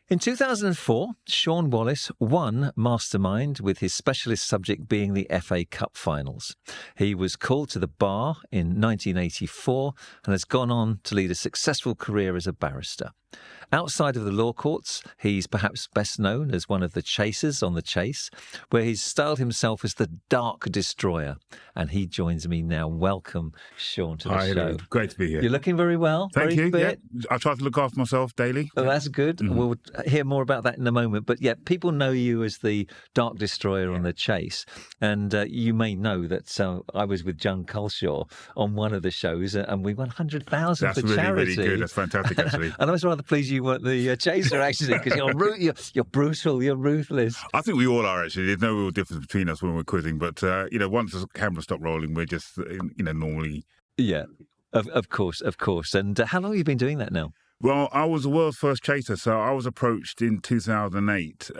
In 2004, Shaun Wallace won Mastermind with his specialist subject being the FA Cup finals. He was called to the bar in 1984 and has gone on to lead a successful career as a barrister. Outside of the law courts, he's perhaps best known as one of the chasers on The Chase, where he's styled himself as the Dark Destroyer. And he joins me now. Welcome, Shaun, to the show. Great to be here. You're looking very well. Thank you. Fit. Yeah. I try to look after myself daily. Well, that's good. Mm-hmm. We'll hear more about that in a moment. But yeah, people know you as the Dark Destroyer on The Chase. And you may know that I was with John Culshaw on one of the shows and we won 100,000 for charity. That's really good. That's fantastic, actually. And I was rather pleased you weren't the chaser, actually, because you're brutal, you're ruthless. I think we all are, actually. There's no real difference between us when we're quizzing. But, once the camera stopped rolling, we're just, normally... Yeah, of course. And how long have you been doing that now? Well, I was the world's first chaser, so I was approached in 2008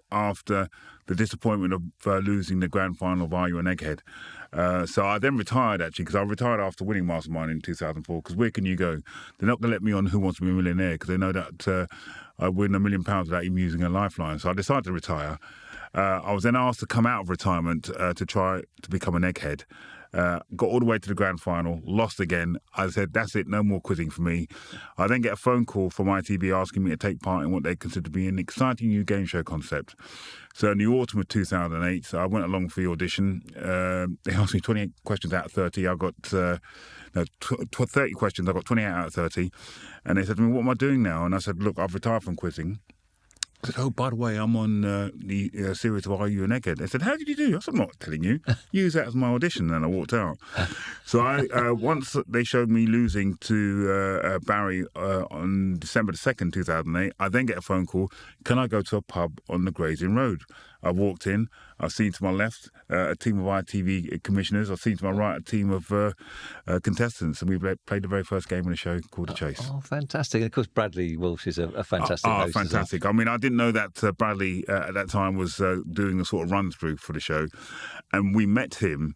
after the disappointment of losing the grand final of Are You an Egghead? So I then retired, actually, because I retired after winning Mastermind in 2004, because where can you go? They're not going to let me on Who Wants to Be a Millionaire, because they know that I win £1 million without even using a lifeline. So I decided to retire. I was then asked to come out of retirement to try to become an egghead. Got all the way to the grand final, lost again. I said, that's it, no more quizzing for me. I then get a phone call from ITV asking me to take part in what they consider to be an exciting new game show concept. So in the autumn of 2008, I went along for the audition. They asked me 28 questions out of 30. I got 30 questions. I got 28 out of 30. And they said to me, what am I doing now? And I said, look, I've retired from quizzing. I said, oh, by the way, I'm on the series of Are You an Egghead? They said, how did you do? I said, I'm not telling you. Use that as my audition. And I walked out. So once they showed me losing to Barry on December the 2nd, 2008, I then get a phone call, can I go to a pub on the Gray's Inn Road? I walked in. I've seen to my left a team of ITV commissioners. I've seen to my right a team of contestants. And we played the very first game in the show called The Chase. Oh, fantastic. And of course, Bradley Walsh is a fantastic host. Fantastic. I mean, I didn't know that Bradley at that time was doing a sort of run-through for the show. And we met him,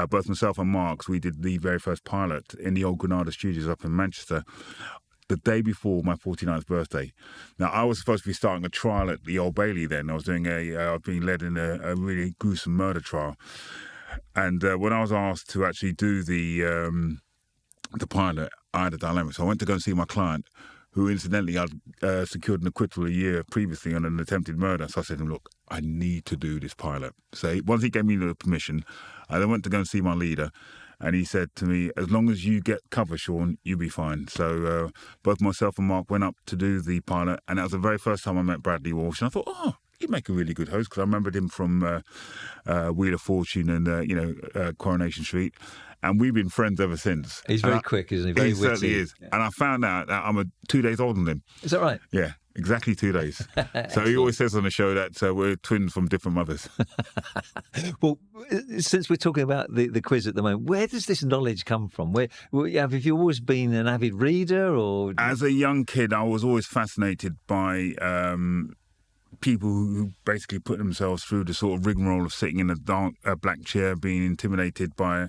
both myself and Marks. We did the very first pilot in the old Granada Studios up in Manchester, the day before my 49th birthday. Now, I was supposed to be starting a trial at the Old Bailey then. I was doing I was being led in a really gruesome murder trial. And when I was asked to actually do the pilot, I had a dilemma. So I went to go and see my client, who incidentally I'd secured an acquittal a year previously on an attempted murder. So I said to him, look, I need to do this pilot. So once he gave me the permission, I then went to go and see my leader. And he said to me, as long as you get cover, Shaun, you'll be fine. So both myself and Mark went up to do the pilot. And that was the very first time I met Bradley Walsh. And I thought, oh, he'd make a really good host, because I remembered him from Wheel of Fortune and, Coronation Street. And we've been friends ever since. He's very quick, isn't he? Very witty. He certainly is. Yeah. And I found out that I'm 2 days older than him. Is that right? Yeah, exactly 2 days. So he always says on the show that we're twins from different mothers. Well, since we're talking about the quiz at the moment, where does this knowledge come from? Have you always been an avid reader? Or as a young kid, I was always fascinated by people who basically put themselves through the sort of rigmarole of sitting in a dark black chair, being intimidated by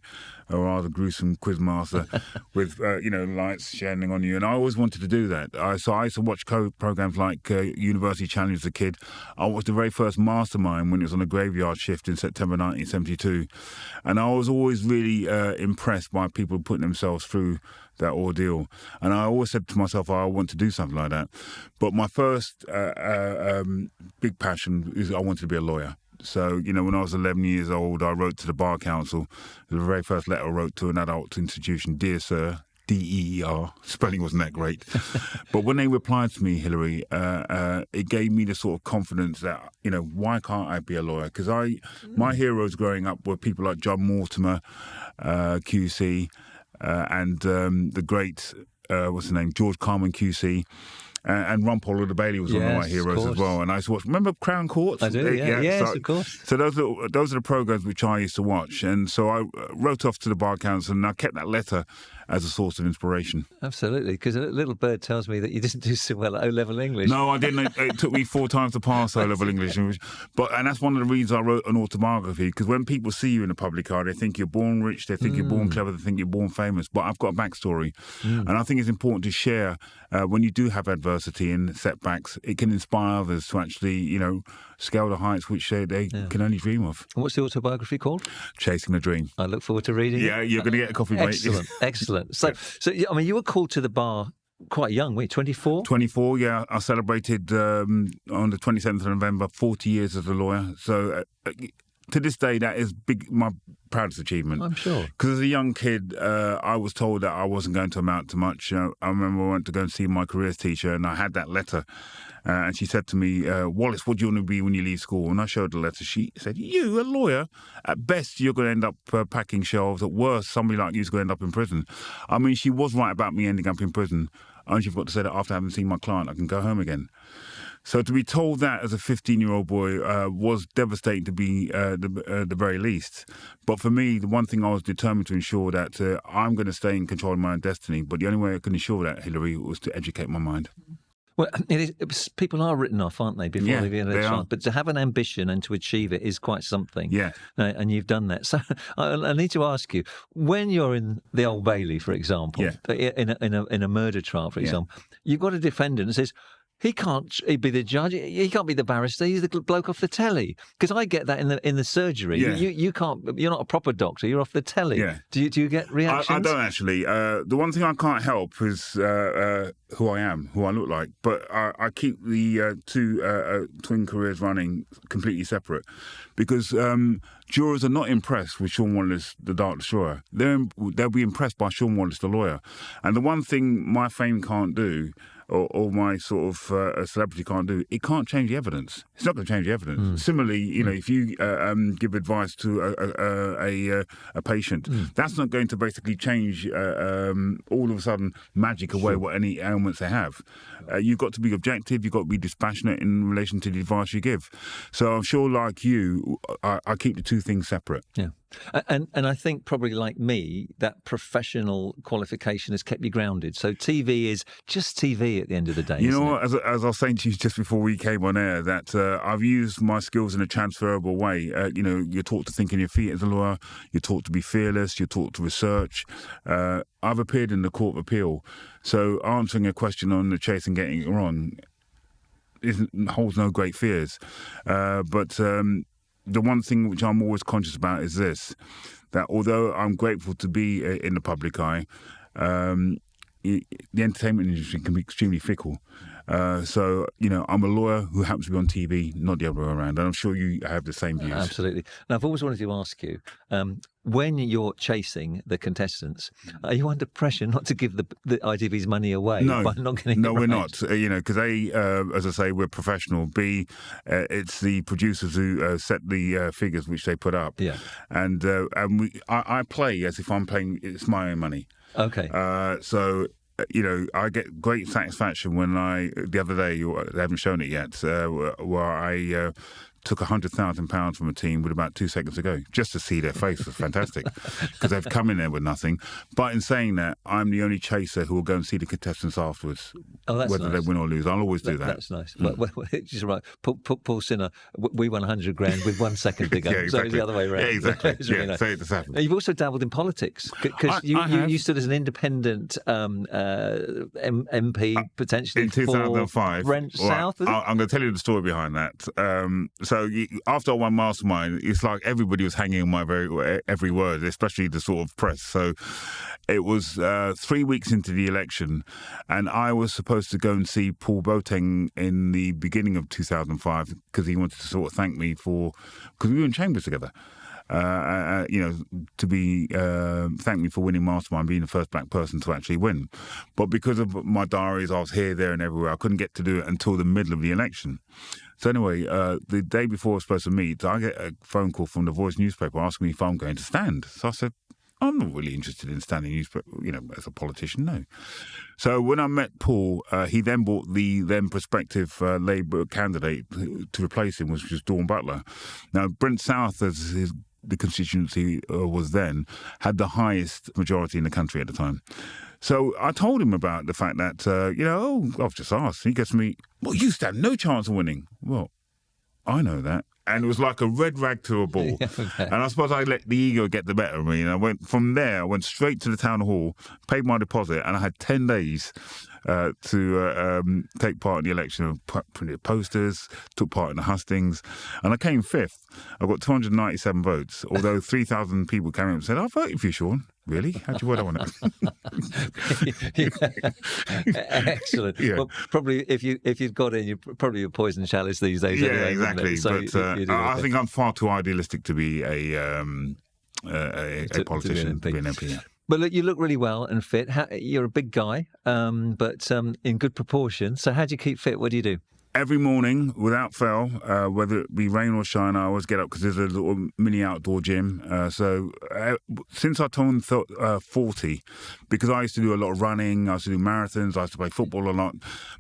a rather gruesome quizmaster with lights shining on you. And I always wanted to do that. So I used to watch programs like University Challenge as a kid. I watched the very first Mastermind when it was on a graveyard shift in September 1972. And I was always really impressed by people putting themselves through that ordeal. And I always said to myself, I want to do something like that. But my first big passion is I wanted to be a lawyer. So, when I was 11 years old, I wrote to the Bar Council. The very first letter I wrote to an adult institution, Dear Sir, D-E-E-R. Spelling wasn't that great. But when they replied to me, Hilary, it gave me the sort of confidence that, why can't I be a lawyer? Because my heroes growing up were people like John Mortimer, QC, and the great, George Carmen QC. And Ron Paul of the Bailey was one of my heroes as well. And I used to watch. Remember Crown Courts? I do, yeah. Yes, of course. So those are the programs which I used to watch. And so I wrote off to the Bar Council and I kept that letter. as a source of inspiration. Absolutely, because a little bird tells me that you didn't do so well at O-level English. No, I didn't. It took me 4 times to pass O-level English. And that's one of the reasons I wrote an autobiography, because when people see you in the public eye, they think you're born rich, they think you're born clever, they think you're born famous. But I've got a backstory. And I think it's important to share when you do have adversity and setbacks. It can inspire others to actually, scale the heights which they can only dream of. And what's the autobiography called? Chasing the Dream. I look forward to reading it. Yeah, you're going to get a copy, mate. Excellent, excellent. So, I mean, you were called to the bar quite young, were you? 24? 24, yeah. I celebrated on the 27th of November 40 years as a lawyer. So to this day, that is my proudest achievement. I'm sure. Because as a young kid, I was told that I wasn't going to amount to much. I remember I went to go and see my careers teacher, and I had that letter. And she said to me, Wallace, what do you want to be when you leave school? And I showed the letter. She said, you, a lawyer? At best, you're going to end up packing shelves. At worst, somebody like you is going to end up in prison. I mean, she was right about me ending up in prison. I only forgot to say that after having seen my client, I can go home again. So to be told that as a 15-year-old boy was devastating to be the very least. But for me, the one thing I was determined to ensure that I'm going to stay in control of my own destiny. But the only way I could ensure that, Hilary, was to educate my mind. Well, people are written off, aren't they, before they get a chance? But to have an ambition and to achieve it is quite something. Yeah. And you've done that. So I need to ask you, when you're in the Old Bailey, for example, in a murder trial, for example, you've got a defendant that says, he can't be the judge. He can't be the barrister. He's the bloke off the telly. Because I get that in the surgery. Yeah. You can't. You're not a proper doctor. You're off the telly. Yeah. Do you get reactions? I don't actually. The one thing I can't help is who I am, who I look like. But I keep the two twin careers running completely separate, because jurors are not impressed with Shaun Wallace, the Dark Destroyer. They'll be impressed by Shaun Wallace, the lawyer. And the one thing my fame can't do, or my sort of celebrity can't do, it can't change the evidence. It's not going to change the evidence. Similarly, if you give advice to a patient, that's not going to basically change all of a sudden magic away what any ailments they have. You've got to be objective. You've got to be dispassionate in relation to the advice you give. So I'm sure, like you, I keep the two things separate. Yeah. And I think probably like me, that professional qualification has kept you grounded. So TV is just TV at the end of the day. You know what, as I was saying to you just before we came on air, that I've used my skills in a transferable way. You're taught to think on your feet as a lawyer. You're taught to be fearless. You're taught to research. I've appeared in the Court of Appeal. So answering a question on the chase and getting it wrong holds no great fears. But the one thing which I'm always conscious about is this, that although I'm grateful to be in the public eye, the entertainment industry can be extremely fickle. So, I'm a lawyer who happens to be on TV, not the other way around. And I'm sure you have the same views. Absolutely. Now, I've always wanted to ask you, when you're chasing the contestants, are you under pressure not to give the ITV's money away by not getting it right? We're not. Because A, as I say, we're professional. B, it's the producers who set the figures which they put up. Yeah. And I play as if I'm playing, it's my own money. Okay. So I get great satisfaction when the other day, they haven't shown it yet, where I took £100,000 from a team with about 2 seconds to go. Just to see their face was fantastic, because they've come in there with nothing. But in saying that, I'm the only chaser who will go and see the contestants afterwards, whether they win or lose. I'll always do that. That's nice. Well, just right. Paul Sinner, we won 100 grand with 1 second to go. Yeah, exactly. So it's the other way around. Yeah, exactly. Really nice. So it just happened. Now, you've also dabbled in politics, because you stood as an independent MP potentially in 2005. For Brent South. I'm going to tell you the story behind that. So after I won Mastermind, it's like everybody was hanging on my every word, especially the sort of press. So it was 3 weeks into the election, and I was supposed to go and see Paul Boateng in the beginning of 2005 because he wanted to sort of thank me because we were in chambers together. To be thank me for winning Mastermind, being the first black person to actually win. But because of my diaries, I was here, there, and everywhere. I couldn't get to do it until the middle of the election. So anyway, the day before I was supposed to meet, I get a phone call from the Voice newspaper asking me if I'm going to stand. So I said, I'm not really interested in standing newspaper, as a politician, no. So when I met Paul, he then brought the then prospective Labour candidate to replace him, which was Dawn Butler. Now, Brent South, as his the constituency was then, had the highest majority in the country at the time. So I told him about the fact that, I've just asked. He goes to me, well, you stand no chance of winning. Well, I know that. And it was like a red rag to a bull. And I suppose I let the ego get the better of me. And I went straight to the town hall, paid my deposit, and I had 10 days to take part in the election. Printed posters, took part in the hustings, and I came fifth. I got 297 votes, although 3,000 people came in and said, I voted for you, Shaun. Really? How'd you word on it? Excellent. Yeah. Well, probably if you'd got in, you'd probably a poison chalice these days. Yeah, anyway, exactly. So but I think I'm far too idealistic to be a politician, to be an MP. Yeah. But look, you look really well and fit. You're a big guy, but in good proportion. So how do you keep fit? What do you do? Every morning, without fail, whether it be rain or shine, I always get up because there's a little mini outdoor gym. So since I turned 40, because I used to do a lot of running, I used to do marathons, I used to play football a lot,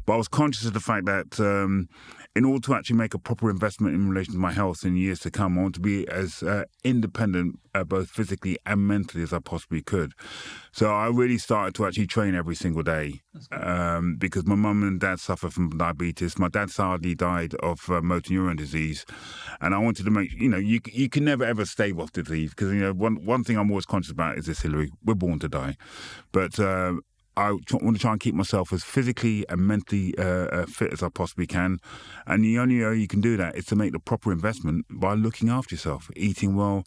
but I was conscious of the fact that in order to actually make a proper investment in relation to my health in years to come, I want to be as independent, both physically and mentally, as I possibly could. So I really started to actually train every single day because my mum and dad suffer from diabetes. My dad sadly died of motor neuron disease. And I wanted to make, you can never, ever stave off disease because, one thing I'm always conscious about is this, Hillary, we're born to die. But I want to try and keep myself as physically and mentally fit as I possibly can. And the only way you can do that is to make the proper investment by looking after yourself, eating well,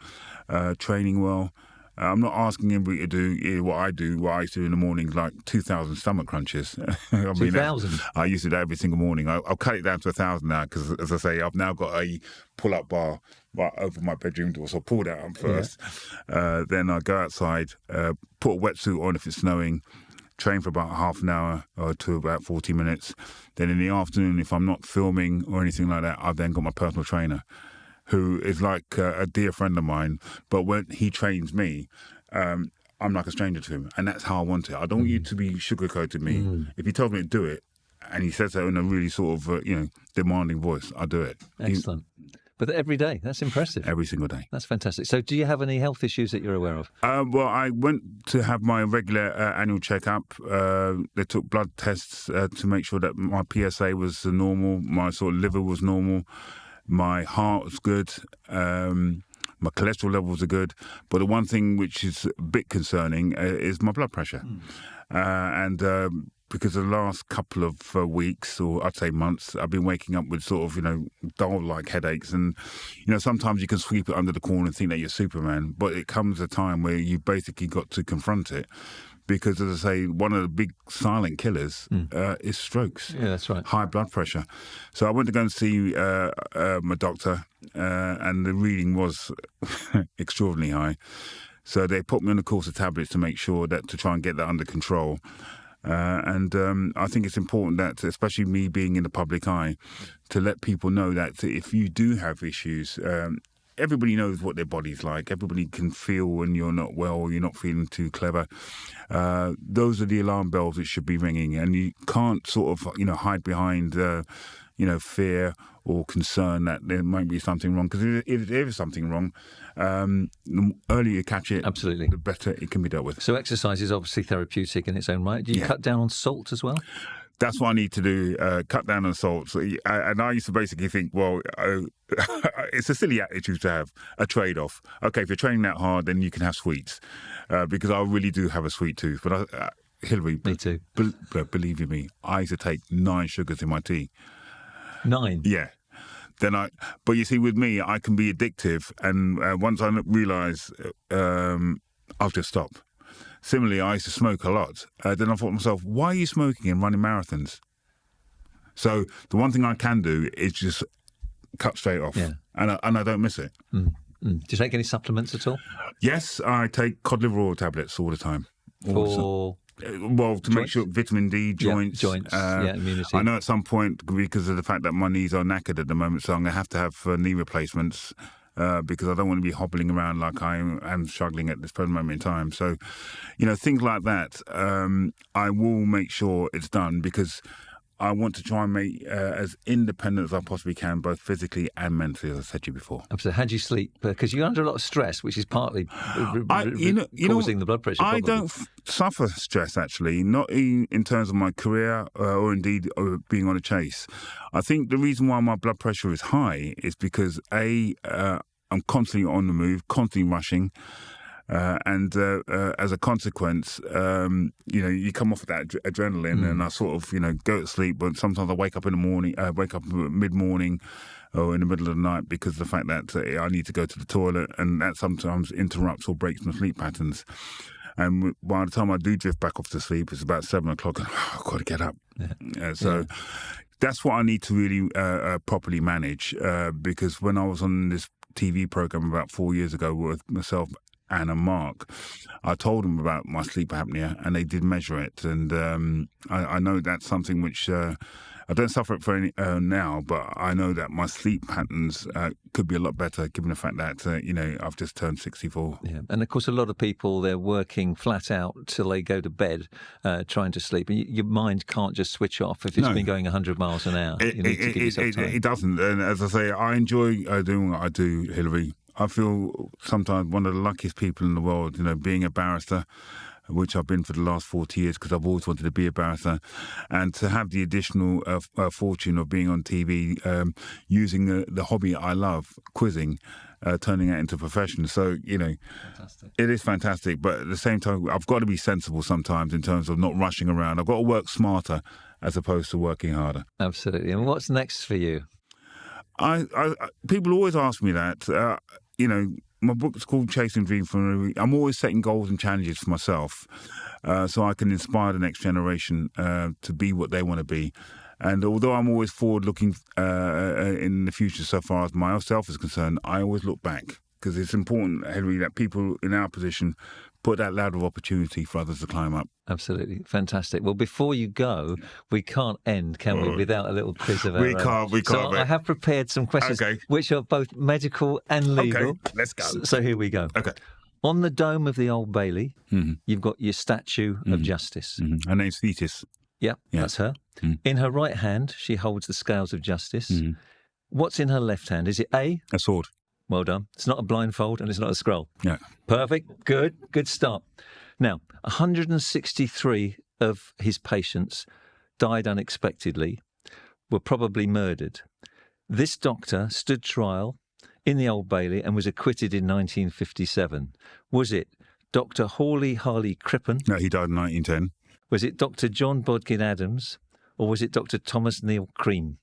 training well. I'm not asking anybody to do what I do, what I used to do in the mornings, like 2,000 stomach crunches. 2,000? I used to do that every single morning. I'll cut it down to 1,000 now because, as I say, I've now got a pull-up bar right over my bedroom door. So I pull that up first. Yeah. Then I go outside, put a wetsuit on if it's snowing, train for about half an hour to about 40 minutes. Then in the afternoon, if I'm not filming or anything like that, I've then got my personal trainer, who is like a dear friend of mine. But when he trains me, I'm like a stranger to him. And that's how I want it. I don't want you to be sugarcoated me. If he tells me to do it, and he says that in a really sort of, demanding voice, I do it. Excellent. But every day, that's impressive. Every single day. That's fantastic. So do you have any health issues that you're aware of? Well, I went to have my regular annual checkup. They took blood tests to make sure that my PSA was normal, my sort of liver was normal, my heart was good, my cholesterol levels are good. But the one thing which is a bit concerning is my blood pressure. Because the last couple of weeks, or I'd say months, I've been waking up with sort of, dull-like headaches. And, sometimes you can sweep it under the corner and think that you're Superman. But it comes a time where you basically got to confront it. Because, as I say, one of the big silent killers is strokes. Yeah, that's right. High blood pressure. So I went to go and see my doctor, and the reading was extraordinarily high. So they put me on a course of tablets to make sure that to try and get that under control. I think it's important that, especially me being in the public eye, to let people know that if you do have issues, everybody knows what their body's like. Everybody can feel when you're not well or you're not feeling too clever. Those are the alarm bells that should be ringing, and you can't sort of, hide behind, fear or concern that there might be something wrong. Because if there is something wrong, the earlier you catch it, absolutely, the better it can be dealt with. So exercise is obviously therapeutic in its own right. Do you cut down on salt as well? That's what I need to do, cut down on salt. So, and I used to basically think, well, it's a silly attitude to have, a trade-off. Okay, if you're training that hard, then you can have sweets, because I really do have a sweet tooth. But Hillary, me too. Believe you me, I used to take 9 sugars in my tea. 9? Yeah. But you see, with me, I can be addictive, and once I realise, I'll just stop. Similarly, I used to smoke a lot. Then I thought to myself, why are you smoking and running marathons? So the one thing I can do is just cut straight off, and I don't miss it. Do you take any supplements at all? Yes, I take cod liver oil tablets all the time. To make sure vitamin D, joints, immunity. I know at some point, because of the fact that my knees are knackered at the moment, so I'm going to have knee replacements. Because I don't want to be hobbling around like I am struggling at this present moment in time. So, things like that, I will make sure it's done because I want to try and make as independent as I possibly can, both physically and mentally, as I said to you before. Absolutely. How do you sleep? Because you're under a lot of stress, which is partly causing the blood pressure. I probably. don't suffer stress, actually, not in terms of my career or indeed being on a chase. I think the reason why my blood pressure is high is because, I'm constantly on the move, constantly rushing. And as a consequence, you come off of that adrenaline, and I sort of, go to sleep. But sometimes I wake up in the morning, wake up mid-morning or in the middle of the night because of the fact that I need to go to the toilet, and that sometimes interrupts or breaks my sleep patterns. And by the time I do drift back off to sleep, it's about 7 o'clock, and I've got to get up. Yeah. That's what I need to really properly manage, because when I was on this TV program about 4 years ago with myself and Mark, I told them about my sleep apnea, and they did measure it. And I know that's something which I don't suffer it for now, but I know that my sleep patterns could be a lot better, given the fact that I've just turned 64. Yeah, and of course, a lot of people, they're working flat out till they go to bed, trying to sleep, and your mind can't just switch off if it's been going 100 miles an hour. You need to give yourself time. It doesn't, and as I say, I enjoy doing what I do, Hilary. I feel sometimes one of the luckiest people in the world, being a barrister, which I've been for the last 40 years because I've always wanted to be a barrister, and to have the additional fortune of being on TV, using the hobby I love, quizzing, turning it into a profession. So, Fantastic. It is fantastic, but at the same time, I've got to be sensible sometimes in terms of not rushing around. I've got to work smarter as opposed to working harder. Absolutely. And what's next for you? People always ask me that. My book's called Chasing Dreams. I'm always setting goals and challenges for myself, so I can inspire the next generation to be what they want to be. And although I'm always forward-looking in the future so far as myself is concerned, I always look back, because it's important, Henry, that people in our position put that ladder of opportunity for others to climb up. Absolutely. Fantastic. Well, before you go, we can't end, can we, without a little quiz of our own? We can't. So I have prepared some questions which are both medical and legal. Okay, let's go. So here we go. Okay. On the dome of the Old Bailey, you've got your statue of Justice. Her name's Thetis. Yeah, that's her. In her right hand, she holds the scales of justice. What's in her left hand? Is it A? A sword. Well done. It's not a blindfold and it's not a scroll. Yeah. Perfect. Good start. Now, 163 of his patients died unexpectedly, were probably murdered. This doctor stood trial in the Old Bailey and was acquitted in 1957. Was it Dr. Hawley Harley Crippen? No, he died in 1910. Was it Dr. John Bodkin Adams? Or was it Dr. Thomas Neil Cream?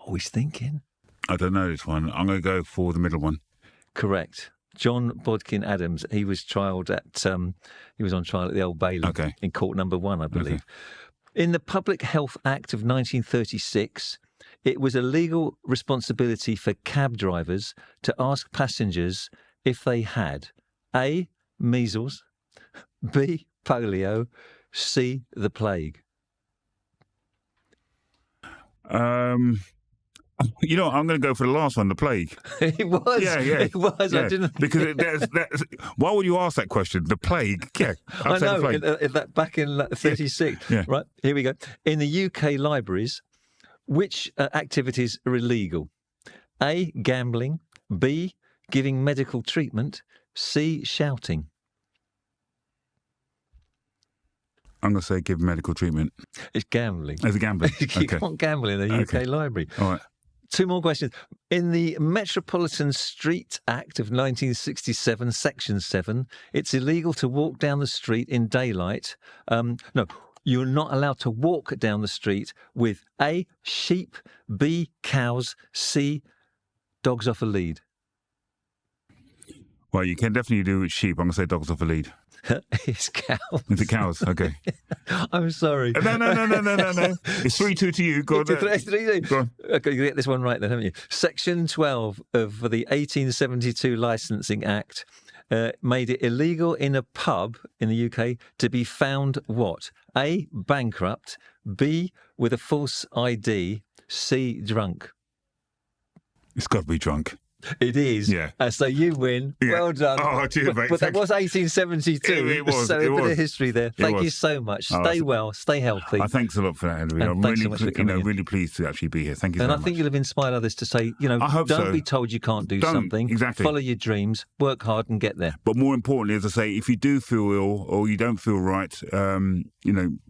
Always thinking. I don't know this one. I'm going to go for the middle one. Correct. John Bodkin Adams. He was trialed at. He was on trial at the Old Bailey in court number 1, I believe. Okay. In the Public Health Act of 1936, it was a legal responsibility for cab drivers to ask passengers if they had A, measles, B, polio, C, the plague. I'm going to go for the last one, the plague. It was. Yeah. It was. Yeah. I didn't. Because why would you ask that question? The plague. Yeah. I know. Back in 36. Yeah. Right. Here we go. In the UK libraries, which activities are illegal? A, gambling. B, giving medical treatment. C, shouting. I'm going to say give medical treatment. It's gambling. It's gambling. You can't gamble in the UK library. All right. 2 more questions. In the Metropolitan Street Act of 1967, Section 7, it's illegal to walk down the street in daylight. No, you're not allowed to walk down the street with A, sheep, B, cows, C, dogs off a lead. Well, you can definitely do with sheep. I'm going to say dogs off a lead. It's cows. Is it cows? Okay. I'm sorry. No. It's 3-2 to you. Go on. 3-2. Go on. Okay, you get this one right then, haven't you? Section 12 of the 1872 Licensing Act made it illegal in a pub in the UK to be found what? A, bankrupt. B, with a false ID. C, drunk. It's got to be drunk. It is. Yeah. So you win. Yeah. Well done. Oh, cheers, mate. But that was 1872. It was. So It a bit was. of history there. It Thank you was. so much. Oh, Stay well. Stay healthy. Thanks a lot for that, Henry. And I'm thanks really, so much for coming in. really pleased to actually be here. Thank you so And much. I think you'll have inspired others to say, I hope don't so. be told you can't do Don't, something. exactly. Follow your dreams, work hard and get there. But more importantly, as I say, if you do feel ill or you don't feel right,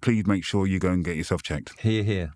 please make sure you go and get yourself checked. Hear, hear.